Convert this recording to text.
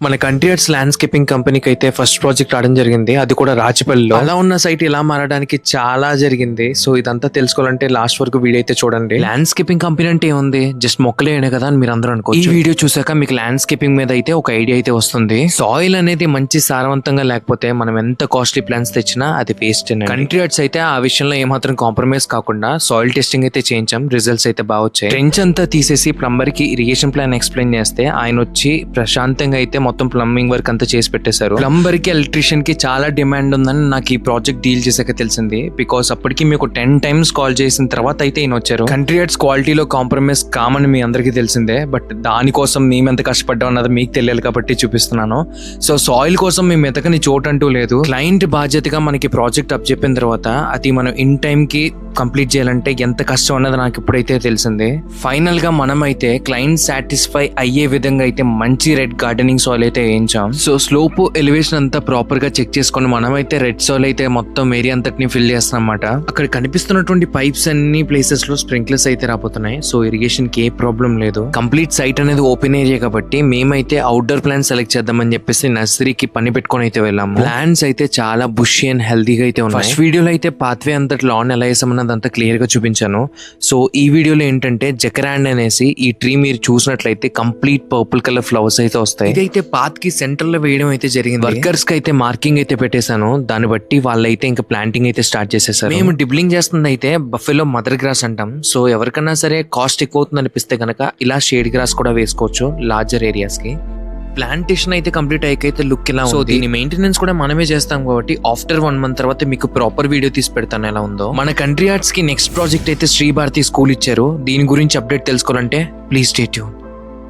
మన country arts landscaping కంపెనీకి అయితే ఫస్ట్ ప్రాజెక్ట్ రావడం జరిగింది. అది కూడా రాచపల్లిలో. అలా ఉన్న సైట్ ఇలా మారడానికి చాలా జరిగింది. సో ఇదంతా తెలుసుకోవాలంటే లాస్ట్ వరకు వీడియో అయితే చూడండి. ల్యాండ్స్కేపింగ్ కంపెనీ అంటే ఏముంది, జస్ట్ మొక్కలేనే కదా అని మీరు అందరూ అనుకోవచ్చు. ఈ వీడియో చూసాక మీకు ల్యాండ్స్కేపింగ్ మీద అయితే ఒక ఐడియా అయితే వస్తుంది. సాయిల్ అనేది మంచి సారవంతంగా లేకపోతే మనం ఎంత కాస్ట్లీ ప్లాన్స్ తెచ్చినా అది వేస్ట్. కంట్రీ ఆర్ట్స్ అయితే ఆ విషయంలో ఏమాత్రం కాంప్రమైజ్ కాకుండా సాయిల్ టెస్టింగ్ అయితే చేయించాం. రిజల్ట్స్ అయితే బాగా వచ్చాయి. ట్రెంచ్ అంతా తీసేసి ప్లంబర్ కి ఇరిగేషన్ ప్లాన్ ఎక్స్ప్లెయిన్ చేస్తే ఆయన వచ్చి ప్రశాంతంగా అయితే మొత్తం ప్లంబింగ్ వర్క్ అంతా చేసి పెట్టేశారు. ప్లంబర్ కి ఎలక్ట్రీషియన్ కి చాలా డిమాండ్ ఉందని నాకు ఈ ప్రాజెక్ట్ డీల్ చేసాక తెలిసింది. బికాస్ అప్పటికి మీకు 10 times కాల్ చేసిన తర్వాత అయితే ఈయన వచ్చారు. కంట్రీ ఆర్ట్స్ క్వాలిటీలో కాంప్రమైజ్ కామని మీ అందరికీ తెలిసిందే. బట్ దానికోసం మేము ఎంత కష్టపడ్డాం అన్నది మీకు తెలియాలి కాబట్టి చూపిస్తున్నాను. సో సాయిల్ కోసం మేము ఎతకని చోటు అంటూ లేదు. క్లయింట్ బాధ్యతగా మనకి ప్రాజెక్ట్ అప్ చెప్పిన తర్వాత అది మనం ఇన్ టైం కి కంప్లీట్ చేయాలంటే ఎంత కష్టం అన్నది నాకు ఇప్పుడైతే తెలిసింది. ఫైనల్ గా మనం అయితే క్లయింట్ సాటిస్ఫై అయ్యే విధంగా అయితే మంచి రెడ్ గార్డెనింగ్ సాయిల్ అయితే వేయించాం. సో స్లోప్ ఎలివేషన్ అంతా ప్రాపర్ గా చెక్ చేసుకొని మనం అయితే రెడ్ సాయిల్ అయితే మొత్తం ఏరియా అంతటిని ఫిల్ చేస్తాం అన్నమాట. అక్కడ కనిపిస్తున్నటువంటి పైప్స్ అన్ని ప్లేసెస్ లో స్ప్రింక్లర్స్ అయితే రాబోతున్నాయి. సో ఇరిగేషన్ కి ఏ ప్రాబ్లం లేదు. కంప్లీట్ సైట్ అనేది ఓపెన్ ఏరియా కాబట్టి మేమైతే అవుట్డోర్ ప్లాంట్స్ సెలెక్ట్ చేద్దామని చెప్పేసి నర్సరీకి పని పెట్టుకొని అయితే వెళ్ళాము. ప్లాంట్స్ అయితే చాలా బుషీ అండ్ హెల్దీగా అయితే ఉన్నాయి. ఫస్ట్ వీడియోలో అయితే పాత్వే అంతటి లాన్ ఎలా వేసామన్నది అంతా క్లియర్ గా చూపించాను. సో ఈ వీడియోలో ఏంటంటే జకరాండ్ అనేసి ఈ ట్రీ మీరు చూసినట్లయితే కంప్లీట్ పర్పుల్ కలర్ ఫ్లవర్స్ అయితే వస్తాయి. ఇదైతే పాత్ కి సెంటర్ లో వేయడం అయితే జరిగింది. వర్కర్స్ కి అయితే మార్కింగ్ అయితే పెట్టేశాను. దాన్ని బట్టి వాళ్ళైతే ఇంకా ప్లాంటింగ్ అయితే స్టార్ట్ చేసేసారు. మేము డిబ్లింగ్ చేస్తుంది అయితే బఫెలో మదర్ గ్రాస్ అంటాం. సో ఎవరికన్నా సరే కాస్ట్ ఎక్కువ అవుతుంది అనిపిస్తే కనుక ఇలా షేడ్ గ్రాస్ కూడా వేసుకోవచ్చు లార్జర్ ఏరియాస్ కి. ప్లాంటేషన్ అయితే కంప్లీట్ అయ్యాకైతే లుక్ ఇలా ఉంది. సో దీని మెయింటెనెన్స్ కూడా మనమే చేస్తాం కాబట్టి ఆఫ్టర్ 1 month తర్వాత మీకు ప్రాపర్ వీడియో తీసి పెడతాను ఎలా ఉందో. మన కంట్రీ ఆర్ట్స్ కి నెక్స్ట్ ప్రాజెక్ట్ అయితే శ్రీ భారతి స్కూల్ ఇచ్చారు. దీని గురించి అప్డేట్ తెలుసుకోవాలంటే ప్లీజ్ స్టే ట్యూన్.